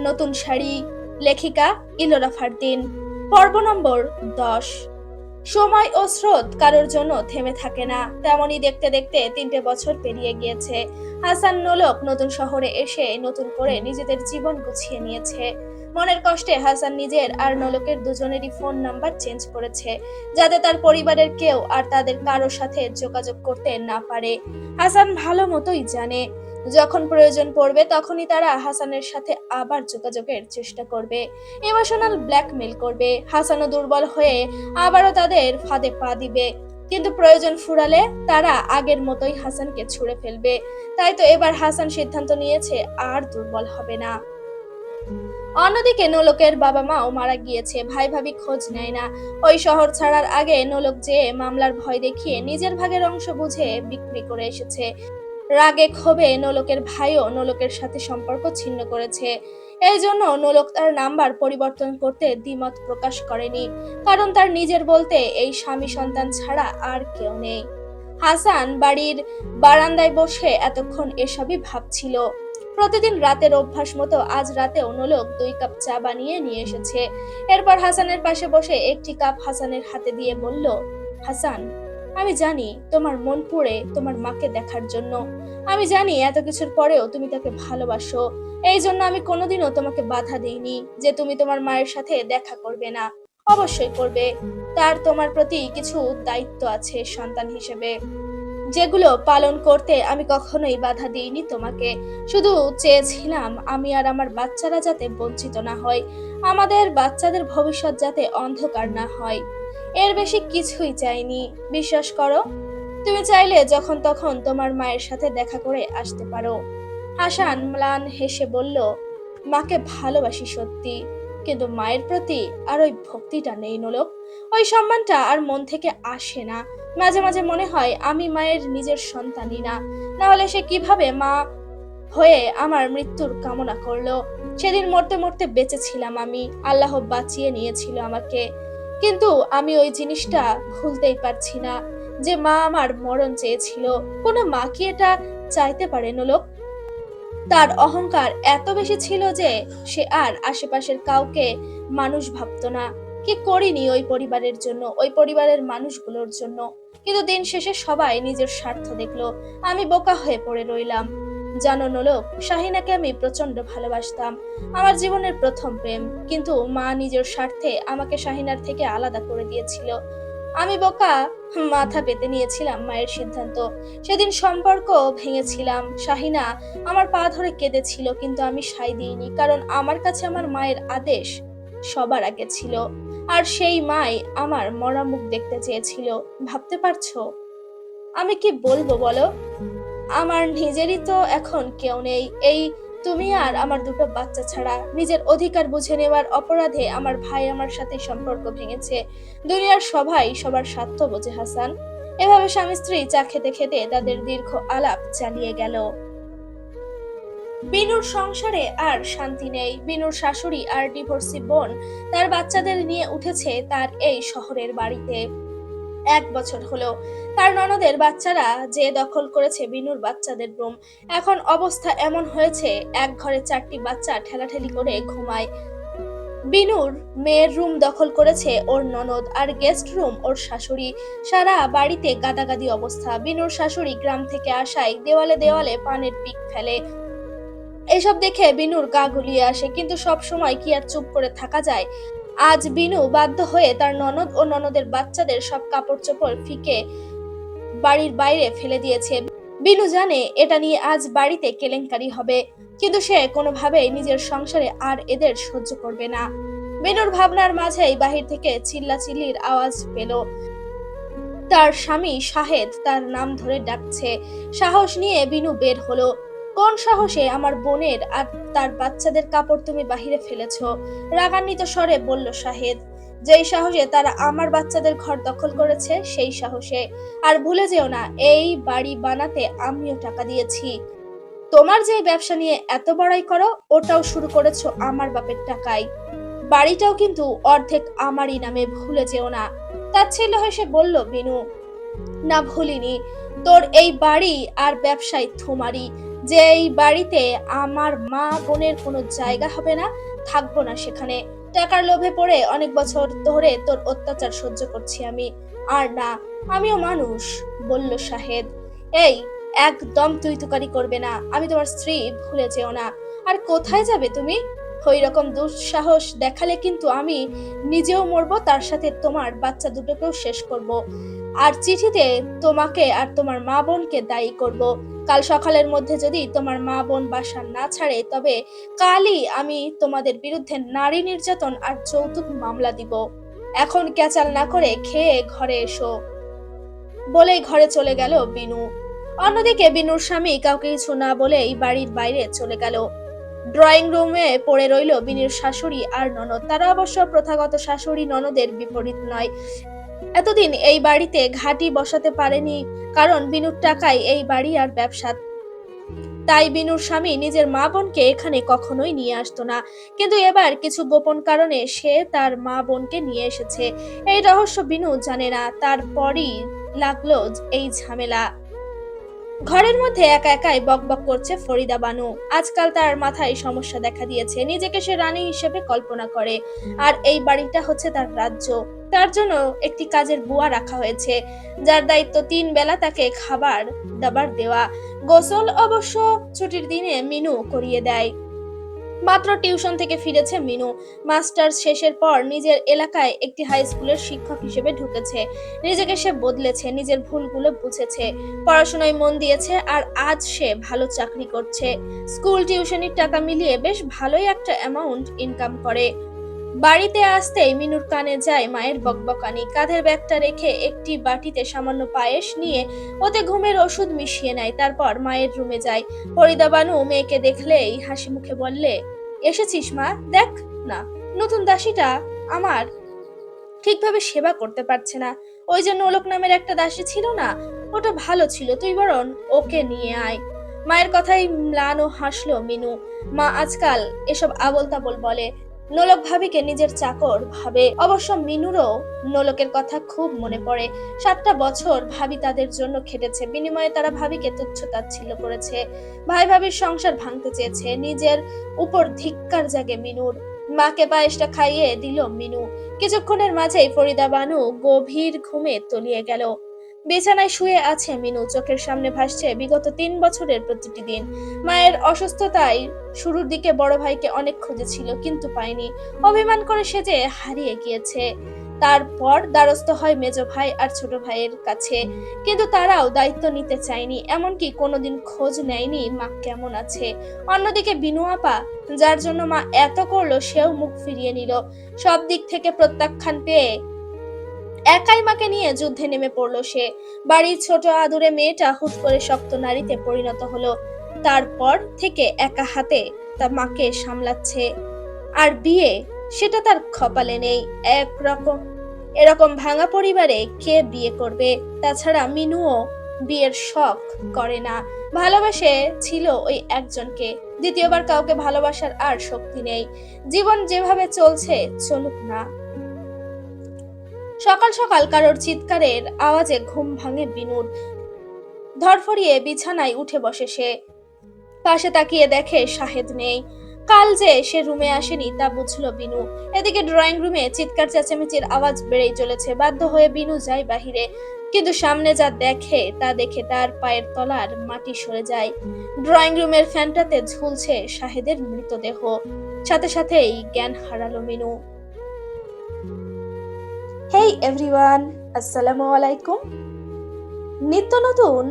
নতুন শাড়ি। লেখিকা ইলোরা ফারদিন। পর্ব নম্বর 10। সময় ও স্রোত কারোর জন্য থেমে থাকে না, তেমনি দেখতে দেখতে 3টে বছর পেরিয়ে গিয়েছে। হাসান নোলক নতুন শহরে এসে নতুন করে নিজেদের জীবন গুছিয়ে নিয়েছে। মনের কষ্টে হাসান নিজের আর নোলকের দুজনেরই ফোন নাম্বার চেঞ্জ করেছে, যাতে তার পরিবারের কেউ আর তাদের কারোর সাথে যোগাযোগ করতে না পারে। হাসান ভালো মতোই জানে, যখন প্রয়োজন পড়বে তখনই তারা হাসানের সাথে আবার যোগাযোগের চেষ্টা করবে, ইমোশনাল ব্ল্যাকমেল করবে। হাসানও দুর্বল হয়ে আবারও তাদের ফাঁদে পা দিবে, কিন্তু প্রয়োজন ফুরালে তারা আগের মতোই হাসানকে ছুঁড়ে ফেলবে। তাই তো এবার হাসান সিদ্ধান্ত নিয়েছে আর দুর্বল হবে না। অন্যদিকে নোলকের বাবা মাও মারা গিয়েছে, ভাই ভাবি খোঁজ নেয় না। ওই শহর ছাড়ার আগে নোলক যে মামলার ভয় দেখিয়ে নিজের ভাগের অংশ বুঝে বিক্রি করে এসেছে। রাগে ক্ষোভে নোলকের ভাইও নোলকের সাথে সম্পর্ক ছিন্ন করেছে। এই জন্য নোলক তার নাম্বার পরিবর্তন করতে দ্বিমত প্রকাশ করেনি, কারণ তার নিজের বলতে এই স্বামী সন্তান ছাড়া আর কেউ নেই। হাসান বাড়ির বারান্দায় বসে এতক্ষণ এসবই ভাবছিল। প্রতিদিন রাতের অভ্যাস মতো আজ রাতেও নোলক 2 কাপ চা বানিয়ে নিয়ে এসেছে। এরপর হাসানের পাশে বসে একটি কাপ হাসানের হাতে দিয়ে বলল, হাসান, আমি জানি তোমার মন পুড়ে তোমার মাকে দেখার জন্য। আমি জানি এত কিছুর পরেও তুমি তাকে ভালোবাসো। এই জন্য আমি কোনোদিনও তোমাকে বাধা দিইনি যে তুমি তোমার মায়ের সাথে দেখা করবে না। অবশ্যই করবে। তার তোমার প্রতি কিছু দায়িত্ব আছে সন্তান হিসেবে, যেগুলো পালন করতে আমি কখনোই বাধা দিইনি তোমাকে। শুধু চেয়েছিলাম আমি আর আমার বাচ্চারা যাতে বঞ্চিত না হয়, আমাদের বাচ্চাদের ভবিষ্যৎ যাতে অন্ধকার না হয়। এর বেশি কিছুই চাইনি। বিশ্বাস করো, তুমি চাইলে যখন তখন তোমার মায়ের সাথে দেখা করে আসতে পারো। হাসান ম্লান হেসে বলল, মাকে ভালোবাসি সত্যি, কিন্তু মায়ের প্রতি আর ওই ভক্তিটা নেই নোলক। ওই সম্মানটা আর মন থেকে আসে না। মাঝে মাঝে মনে হয় আমি মায়ের নিজের সন্তানই না, না হলে সে কিভাবে মা হয়ে আমার মৃত্যুর কামনা করলো। সেদিন মরতে মরতে বেঁচেছিলাম আমি, আল্লাহ বাঁচিয়ে নিয়েছিল আমাকে, কিন্তু আমি ওই জিনিসটা ভুলতেই পারছি না যে মা আমার মরণ চেয়েছিল। কোনো মা কি এটা চাইতে পারে নোলক? তার অহংকার এত বেশি ছিল যে সে আর আশেপাশের কাউকে মানুষ ভাবতো না। কি করিনি ওই পরিবারের জন্য, ওই পরিবারের মানুষগুলোর জন্য, কিন্তু দিন শেষে সবাই নিজের স্বার্থ দেখলো। আমি বোকা হয়ে পড়ে রইলাম। জানো নোলক, শাহিনাকে আমি প্রচন্ড ভালোবাসতাম, আমার জীবনের প্রথম প্রেম, কিন্তু মা নিজের স্বার্থে আমাকে শাহিনার থেকে আলাদা করে দিয়েছিল। আমি বোকা, মাথা পেতে নিয়েছিলাম মায়ের সিদ্ধান্ত। সেদিন সম্পর্ক ভেঙেছিলাম। শাহিনা আমার পা ধরে কেঁদেছিল, কিন্তু আমি সাই দিইনি, কারণ আমার কাছে আমার মায়ের আদেশ সবার আগে ছিল। আর সেই মাই আমার মরা মুখ দেখতে চেয়েছিল। ভাবতে পারছো আমি কি বলবো বলো? আমার নিজেরই তো এখন কেউ নেই, এই তুমি আর আমার 2টো বাচ্চা ছাড়া। নিজের অধিকার বুঝে নেওয়ার অপরাধে আমার ভাই আমার সাথে সম্পর্ক ভেঙেছে। দুনিয়ার সবাই সবার স্বার্থ বোঝে হাসান। এভাবে স্বামী স্ত্রী চা খেতে খেতে তাদের দীর্ঘ আলাপ চালিয়ে গেল। বিনুর সংসারে আর শান্তি নেই। বিনুর শাশুড়ি আর ডিভোর্সি বোন তার বাচ্চাদের নিয়ে উঠেছে তার এই শহরের বাড়িতে। 1 বছর হলো তার ননদের বাচ্চারা যে দখল করেছে বিনুর বাচ্চাদের রুম। এখন অবস্থা এমন হয়েছে, এক ঘরে 4টি বাচ্চা ঠেলাঠেলি করে ঘুমায়। বিনুর মেয়ের রুম দখল করেছে ওর ননদ, আর গেস্ট রুম ওর শাশুড়ি। সারা বাড়িতে গাদাগাদি অবস্থা। বিনুর শাশুড়ি গ্রাম থেকে আসায় দেওয়ালে দেওয়ালে পানের পিক ফেলে। এসব দেখে বিনুর গা গুলিয়ে আসে, কিন্তু সব সময় কি আর চুপ করে থাকা যায়? আজ বিনু বাধ্য হয়ে তার ননদ ও ননদের বাচ্চাদের সব কাপড় চোপড় ফিকে বাড়ির বাইরে ফেলে দিয়েছে। বিনু জানে এটা নিয়ে আজ বাড়িতে কেলেঙ্কারি হবে, কিন্তু সে কোনোভাবেই নিজের সংসারে আর এদের সহ্য করবে না। বিনুর ভাবনার মাঝেই বাহির থেকে চিল্লাচিল্লির আওয়াজ পেল। তার স্বামী শাহেদ তার নাম ধরে ডাকছে। সাহস নিয়ে বিনু বের হলো। কোন সাহসে আমার বোনের আর তার বাচ্চাদের কাপড় তুমি বাহিরে ফেলেছো? রাগান্বিত স্বরে বলল শাহেদ। যেই সাহসে তারা আমার বাচ্চাদের ঘর দখল করেছে সেই সাহসে। আর ভুলে যেও না, এই বাড়ি বানাতে আমিও টাকা দিয়েছি। তোমার যে ব্যবসা নিয়ে এত বড়াই করো, ওটাও শুরু করেছো আমার বাপের টাকায়। বাড়িটাও কিন্তু অর্ধেক আমারই নামে, ভুলে যেও না। তাচ্ছিল্য হেসে বলল বিনু, না ভুলিনি। তোর এই বাড়ি আর ব্যবসায় তোমারই। যে এই বাড়িতে আমার মা বোনের কোনো জায়গা হবে না, থাকবো না সেখানে। টাকার লোভে পড়ে অনেক বছর ধরে তোর অত্যাচার সহ্য করছি আমি। আর না, আমিও মানুষ, বলল শাহেদ। এই, একদম তুই তুকারি করবে না, আমি তোমার স্ত্রী, ভুলে যেও না। আর কোথায় যাবে তুমি? ওই রকম দুঃসাহস দেখালে কিন্তু আমি নিজেও মরবো, তার সাথে তোমার বাচ্চা দুটোকেও শেষ করব। আর চিঠিতে তোমাকে আর তোমার মা বোনকে দায়ী করব। কাল সকালের মধ্যে যদি তোমার মা বোন বাসা না ছাড়ে, তবে কালই আমি তোমাদের বিরুদ্ধে নারী নির্যাতন আর যৌতুক মামলা দিব। এখন ক্যাচাল না করে খেয়ে ঘরে এসো, বলেই ঘরে চলে গেল বিনু। অন্যদিকে বিনুর স্বামী কাউকে কিছু না বলেই বাড়ির বাইরে চলে গেল। ড্রয়িং রুমে পড়ে রইল বিনুর শাশুড়ি আর ননদ। তারা অবশ্য প্রথাগত শাশুড়ি ননদের বিপরীত নয়। এতদিন এই বাড়িতে ঘাঁটি বসাতে পারেনি, কারণ বিনুর টাকায় এই বাড়ি আর ব্যবসা। তাই বিনুর স্বামী নিজের মা বোনকে এখানে কখনোই নিয়ে আসতো না, কিন্তু এবার কিছু গোপন কারণে সে তার মা বোনকে নিয়ে এসেছে। এই রহস্য বিনু জানে না। তারপরই লাগলো এই ঝামেলা। ঘরের মধ্যে একা একাই বকবক করছে ফরিদা বানু। আজকাল তার মাথায় সমস্যা দেখা দিয়েছে। নিজেকে সে রানী হিসেবে কল্পনা করে, আর এই বাড়িটা হচ্ছে তার রাজ্য। তার জন্য একটি কাজের বুয়া রাখা হয়েছে, যার দায়িত্ব 3 বেলা তাকে খাবার দাবার দেওয়া। গোসল অবশ্য ছুটির দিনে মিনু করিয়ে দেয়। মাত্র টিউশন থেকে ফিরেছে মিনু। মাস্টার্স শেষের পর নিজের এলাকায় একটি হাই স্কুলের শিক্ষক হিসেবে ঢুকেছে। নিজেকে সে বদলেছে, নিজের ভুলগুলো বুঝেছে, পড়াশোনায় মন দিয়েছে, আর আজ সে ভালো চাকরি করছে। স্কুল টিউশনির টাকা মিলিয়ে বেশ ভালোই একটা অ্যামাউন্ট ইনকাম করে। বাড়িতে আসতেই মিনুর কানে যায় মায়ের বকবকানি। কাঁধের ব্যাগটা রেখে একটি বাটিতে সামান্য পায়েস নিয়ে ওতে ঘুমের ওষুধ মিশিয়ে নেয়। তারপর মায়ের রুমে যায়। ফরিদা বানু মেয়েকে দেখলেই হাসি মুখে বললে, এসেছিস মা? দেখ না, নতুন দাসীটা আমার ঠিকভাবে সেবা করতে পারছে না। ওই যে নোলক নামের একটা দাসী ছিল না, ওটা ভালো ছিল, তুই বরং ওকে নিয়ে আয়। মায়ের কথাই ম্লান ও হাসলো মিনু। মা আজকাল এসব আবোল তাবোল বলে, নোলক ভাবিকে নিজের চাকর ভাবে। অবশ্য মিনুরও নোলকের কথা খুব মনে পড়ে। 7টা বছর ভাবি তাদের জন্য খেটেছে, বিনিময়ে তারা ভাবিকে তুচ্ছ তাচ্ছিল্য করেছে। ভাই ভাবির সংসার ভাঙতে চেয়েছে। নিজের উপর ধিক্কার জাগে মিনুর। মাকে পায়েসটা খাইয়ে দিল মিনু। কিছুক্ষণের মাঝেই ফরিদা বানু গভীর ঘুমে তলিয়ে গেল। বিছানায় শুয়ে আছে মিনু। চোখের সামনে ভাসছে বিগত 3 বছরের প্রতিটি দিন। মায়ের অসুস্থতায় শুরুর দিকে বড় ভাইকে অনেক খুঁজেছিল, কিন্তু পায়নি। অভিমান করে সে যে হারিয়ে গিয়েছে। তারপর দ্বারস্থ হয় মেজ ভাই আর ছোট ভাইয়ের কাছে, কিন্তু তারাও দায়িত্ব নিতে চায়নি, এমনকি কোনোদিন খোঁজ নেয়নি মা কেমন আছে। অন্যদিকে বিনু আপা, যার জন্য মা এত করলো, সেও মুখ ফিরিয়ে নিল। সব দিক থেকে প্রত্যাখ্যান পেয়ে একাই মাকে নিয়ে যুদ্ধে নেমে পড়লো সে। বাড়ির ছোট আদুরে মেয়েটা হুট করে শক্ত নারীতে পরিণত হলো। তারপর থেকে একা হাতে তার মাকে সামলাচ্ছে। আর বিয়ে, সেটা তার কপালে নেই। এরকম ভাঙা পরিবারে কে বিয়ে করবে? তাছাড়া মিনুও বিয়ের শখ করে না। ভালোবাসে ছিল ওই একজনকে, দ্বিতীয়বার কাউকে ভালোবাসার আর শক্তি নেই। জীবন যেভাবে চলছে চলুক না। সকাল সকাল কারোর চিৎকারের আওয়াজে ঘুম ভাঙে বিনুর। ধরফরিয়ে বিছানায় উঠে বসে সে। পাশে তাকিয়ে দেখে শাহেদ নেই। কাল যে সে রুমে আসেনি তা বুঝলো বিনু। এদিকে ড্রয়িং রুমে চিৎকার চেঁচামেচির আওয়াজ বেড়েই চলেছে। বাধ্য হয়ে বিনু যায় বাহিরে, কিন্তু সামনে যা দেখে তা দেখে তার পায়ের তলার মাটি সরে যায়। ড্রয়িং রুমের ফ্যানটাতে ঝুলছে শাহেদের মৃতদেহ। সাথে সাথেই জ্ঞান হারালো মিনু। হেই এভরিওয়ান, আসসালামু আলাইকুম। নিত্য নতুন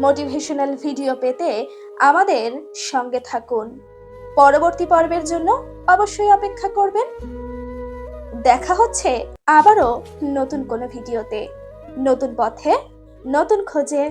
মোটিভেশনাল ভিডিও পেতে আমাদের সঙ্গে থাকুন। পরবর্তী পর্বের জন্য অবশ্যই অপেক্ষা করবেন। দেখা হচ্ছে আবারও নতুন কোনো ভিডিওতে, নতুন পথে, নতুন খোঁজে।